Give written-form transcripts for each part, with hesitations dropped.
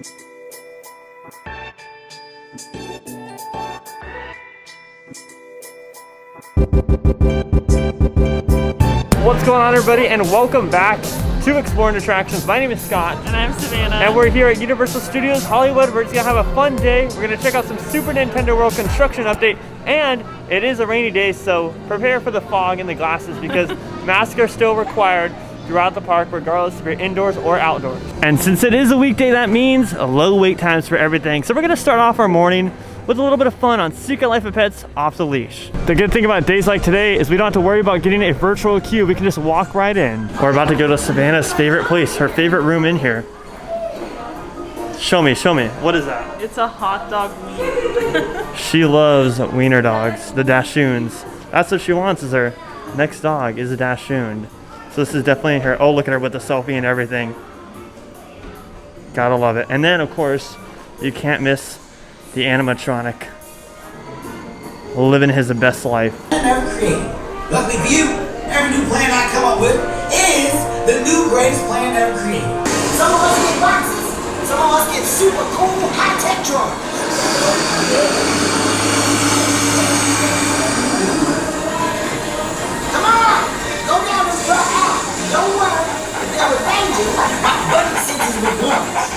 What's going on, everybody, and welcome back to Exploring Attractions. My name is Scott. And I'm Savannah. And we're here at Universal Studios Hollywood. We're just gonna have a fun day. We're gonna check out some Super Nintendo World construction update, and it is a rainy day, so prepare for the fog and the glasses because masks are still required throughout the park, regardless if you're indoors or outdoors. And since it is a weekday, that means low wait times for everything. So we're gonna start off our morning with a little bit of fun on Secret Life of Pets Off the Leash. The good thing about days like today is we don't have to worry about getting a virtual queue. We can just walk right in. We're about to go to Savannah's favorite place, her favorite room in here. Show me. What is that? It's a hot dog wiener. She loves wiener dogs, the Dashoons. That's what she wants, is her next dog is a Dashoon. So this is definitely her. Oh, look at her with the selfie and everything. Gotta love it. And then, of course, you can't miss the animatronic, living his best life. Never created. Luckily for you, every new plan I come up with is the new greatest plan ever created. Some of us get boxes, some of us get super cool high-tech drones. Come on, go down this rough alley. Don't worry, if there was danger, my buddy senses would warn us.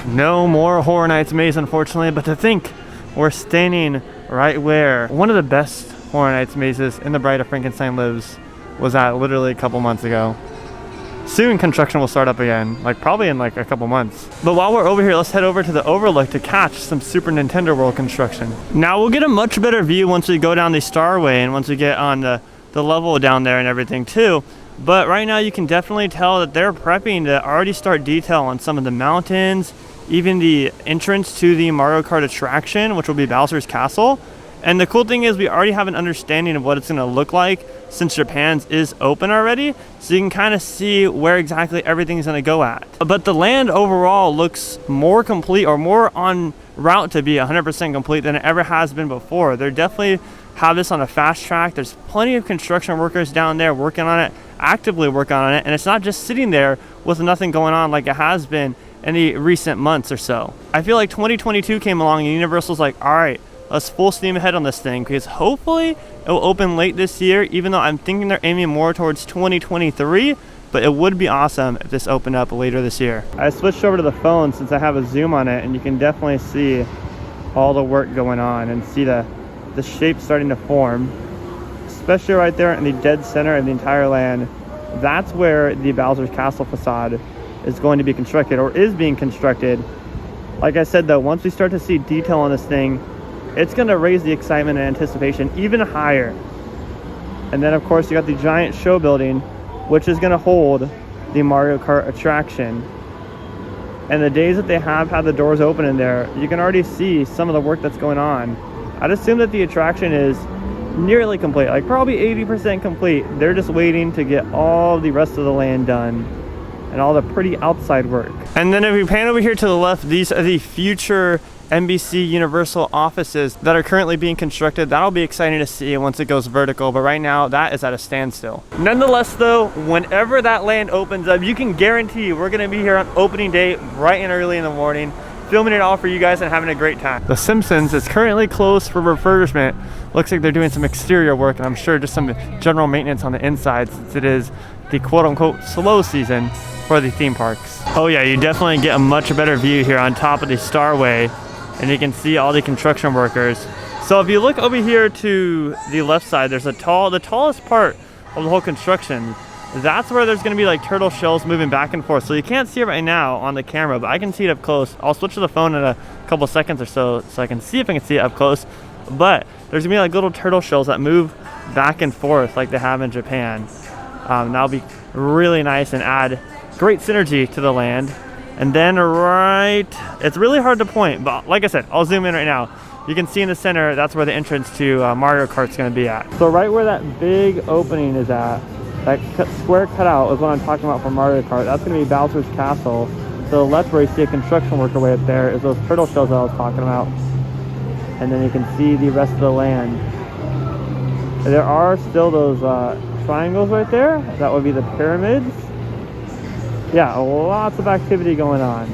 No more Horror Nights maze, unfortunately, but to think we're standing right where one of the best Horror Nights mazes in The Bride of Frankenstein Lives was at literally a couple months ago. Soon construction will start up again, probably in a couple months. But while we're over here, let's head over to the overlook to catch some Super Nintendo World construction. Now we'll get a much better view once we go down the Starway and once we get on the level down there and everything too. But right now you can definitely tell that they're prepping to already start detail on some of the mountains, even the entrance to the Mario Kart attraction, which will be Bowser's Castle. And the cool thing is we already have an understanding of what it's going to look like since Japan's is open already, so you can kind of see where exactly everything's going to go at. But the land overall looks more complete, or more on route to be 100% complete than it ever has been before. They're definitely have this on a fast track. There's plenty of construction workers down there working on it, actively working on it, and it's not just sitting there with nothing going on like it has been in the recent months or so. I feel like 2022 came along and Universal's like, all right, let's full steam ahead on this thing, because hopefully it will open late this year, even though I'm thinking they're aiming more towards 2023, but it would be awesome if this opened up later this year. I switched over to the phone since I have a zoom on it, and you can definitely see all the work going on and see the shape starting to form, especially right there in the dead center of the entire land. That's where the Bowser's Castle facade is going to be constructed, or is being constructed. Like I said though, once we start to see detail on this thing, it's going to raise the excitement and anticipation even higher. And then of course you got the giant show building, which is going to hold the Mario Kart attraction. And the days that they have had the doors open in there, you can already see some of the work that's going on. I'd assume that the attraction is nearly complete, probably 80% complete. They're just waiting to get all the rest of the land done and all the pretty outside work. And then if we pan over here to the left, these are the future NBC Universal offices that are currently being constructed. That'll be exciting to see once it goes vertical, but right now that is at a standstill. Nonetheless though, whenever that land opens up, you can guarantee we're gonna be here on opening day bright and early in the morning, filming it all for you guys and having a great time. The Simpsons is currently closed for refurbishment. Looks like they're doing some exterior work, and I'm sure just some general maintenance on the inside, since it is the quote-unquote slow season for the theme parks. Oh yeah, you definitely get a much better view here on top of the Starway, and you can see all the construction workers. So if you look over here to the left side, there's the tallest part of the whole construction. That's where there's going to be turtle shells moving back and forth. So you can't see it right now on the camera, but I can see it up close. I'll switch to the phone in a couple seconds or so I can see if I can see it up close. But there's going to be little turtle shells that move back and forth like they have in Japan. That'll be really nice and add great synergy to the land. And then it's really hard to point, but like I said, I'll zoom in right now. You can see in the center, that's where the entrance to Mario Kart's going to be at. So right where that big opening is at, that square cutout is what I'm talking about for Mario Kart. That's going to be Bowser's Castle. To the left where you see a construction worker way up there is those turtle shells that I was talking about. and then you can see the rest of the land. There are still those triangles right there. That would be the pyramids. Yeah, lots of activity going on.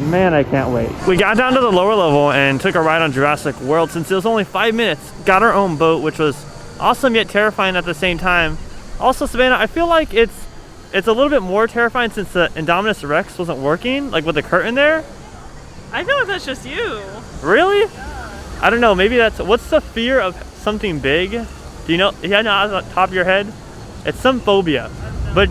Man, I can't wait. We got down to the lower level and took a ride on Jurassic World since it was only 5 minutes. Got our own boat, which was awesome yet terrifying at the same time. Also, Savannah, I feel like it's a little bit more terrifying since the Indominus Rex wasn't working, like with the curtain there. I feel like that's just you. Really? Yeah. I don't know, maybe that's, what's the fear of something big? Do you know, yeah, no, on the top of your head? It's some phobia. But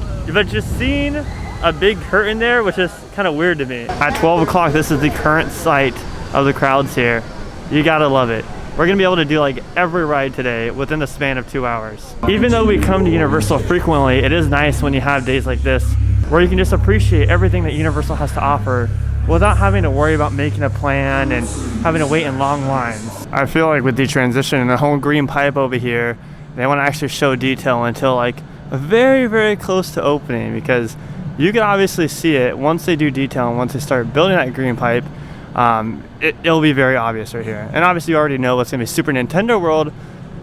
just seeing a big curtain there, which is kind of weird to me. At 12 o'clock, this is the current sight of the crowds here. You gotta love it. We're gonna be able to do like every ride today within the span of 2 hours. Even though we come to Universal frequently, it is nice when you have days like this where you can just appreciate everything that Universal has to offer without having to worry about making a plan and having to wait in long lines. I feel like with the transition and the whole green pipe over here, they want to actually show detail until like very, very close to opening, because you can obviously see it once they do detail and once they start building that green pipe. It'll be very obvious right here. And obviously you already know what's gonna be Super Nintendo World,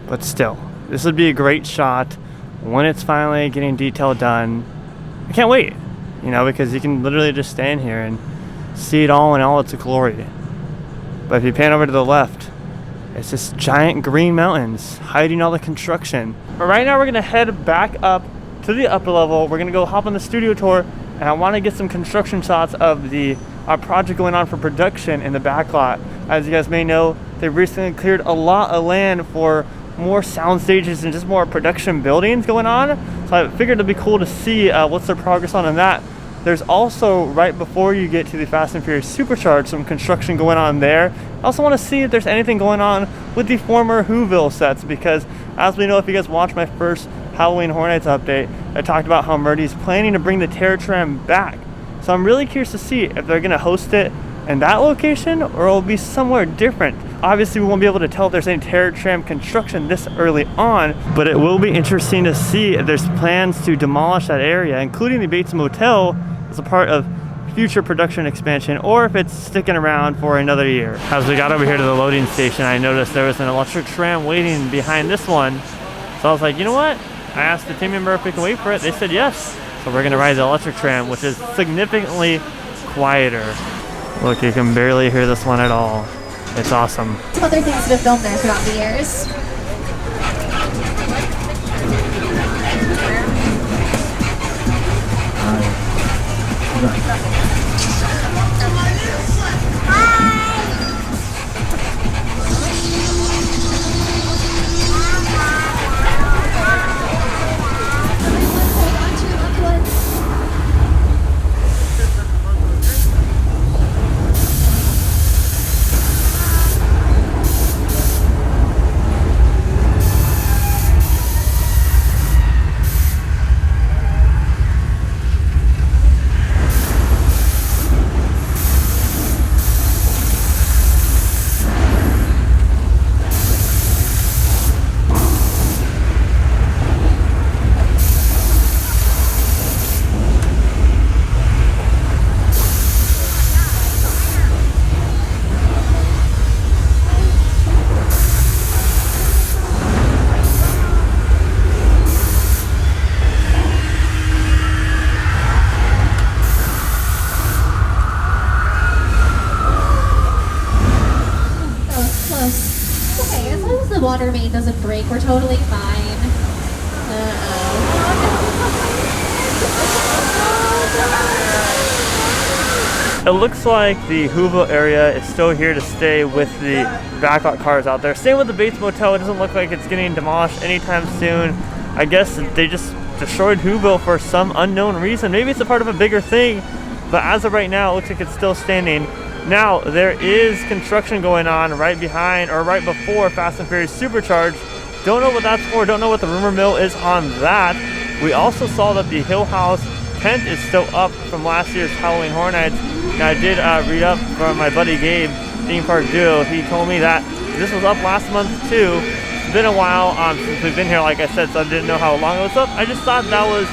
but still, this would be a great shot when it's finally getting detail done. I can't wait, you know, because you can literally just stand here and see it all in all its glory. But if you pan over to the left, it's just giant green mountains hiding all the construction. But right now we're gonna head back up to the upper level. We're gonna go hop on the studio tour, and I wanna get some construction shots of the project going on for production in the back lot. As you guys may know, they recently cleared a lot of land for more sound stages and just more production buildings going on. So I figured it'd be cool to see what's their progress on in that. There's also, right before you get to the Fast and Furious Supercharged, some construction going on there. I also want to see if there's anything going on with the former Whoville sets, because as we know, if you guys watched my first Halloween Horror Nights update, I talked about how Murdy's planning to bring the Tram back. So I'm really curious to see if they're going to host it in that location or it'll be somewhere different. Obviously, we won't be able to tell if there's any Tram construction this early on, but it will be interesting to see if there's plans to demolish that area, including the Bates Motel, as a part of future production expansion, or if it's sticking around for another year. As we got over here to the loading station, I noticed there was an electric tram waiting behind this one. So I was like, you know what? I asked the team member if we can wait for it. They said yes. So we're gonna ride the electric tram, which is significantly quieter. Look, you can barely hear this one at all. It's awesome. Some other things that have filmed there throughout the years. Water main doesn't break, we're totally fine. It looks like the Whoville area is still here to stay with the backlot cars out there. Same with the Bates Motel. It doesn't look like it's getting demolished anytime soon. I guess they just destroyed Whoville for some unknown reason. Maybe it's a part of a bigger thing, but as of right now, it looks like it's still standing. Now, there is construction going on right behind, or right before Fast and Furious Supercharged. Don't know what that's for, don't know what the rumor mill is on that. We also saw that the Hill House tent is still up from last year's Halloween Horror Nights. Now, I did read up from my buddy Gabe, Theme Park Duo. He told me that this was up last month too. It's been a while since we've been here, like I said, so I didn't know how long it was up. I just thought that was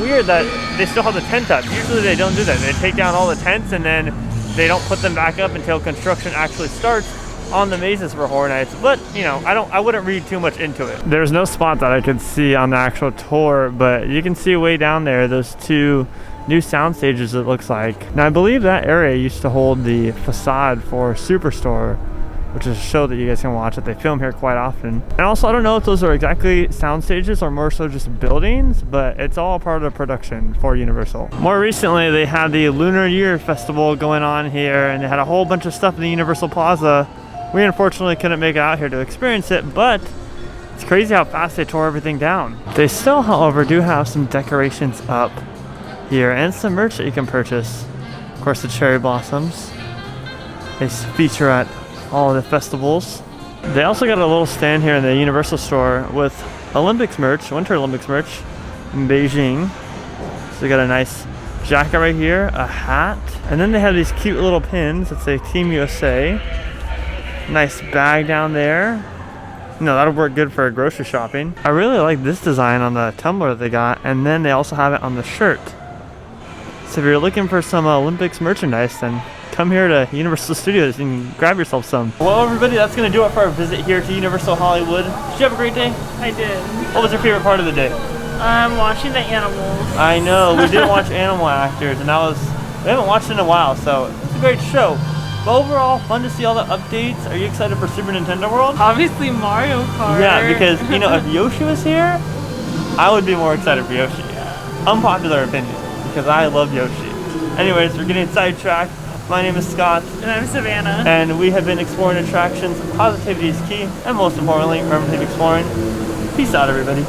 weird that they still have the tent up. Usually they don't do that. They take down all the tents and then they don't put them back up until construction actually starts on the mazes for Horror Nights. But you know, I wouldn't read too much into it. There's no spot that I could see on the actual tour, but you can see way down there those two new sound stages, it looks like. Now I believe that area used to hold the facade for Superstore, which is a show that you guys can watch that they film here quite often. And also, I don't know if those are exactly sound stages or more so just buildings, but it's all part of the production for Universal. More recently, they had the Lunar Year Festival going on here, and they had a whole bunch of stuff in the Universal Plaza. We unfortunately couldn't make it out here to experience it, but it's crazy how fast they tore everything down. They still, however, do have some decorations up here and some merch that you can purchase. Of course, the cherry blossoms. They feature at all of the festivals. They also got a little stand here in the Universal store with Olympics merch, Winter Olympics merch in Beijing. So they got a nice jacket right here, a hat, and then they have these cute little pins that say Team USA. Nice bag down there. You know, that'll work good for grocery shopping. I really like this design on the tumbler that they got, and then they also have it on the shirt. So if you're looking for some Olympics merchandise, then come here to Universal Studios and grab yourself some. Well, everybody, that's going to do it for our visit here to Universal Hollywood. Did you have a great day? I did. What was your favorite part of the day? Watching the animals. I know, we did watch Animal Actors, and we haven't watched it in a while, so it's a great show. But overall, fun to see all the updates. Are you excited for Super Nintendo World? Obviously Mario Kart. Yeah, because, you know, if Yoshi was here, I would be more excited for Yoshi. Unpopular opinion, because I love Yoshi. Anyways, we're getting sidetracked. My name is Scott. And I'm Savannah. And we have been exploring attractions. Positivity is key. And most importantly, remember to keep exploring. Peace out, everybody.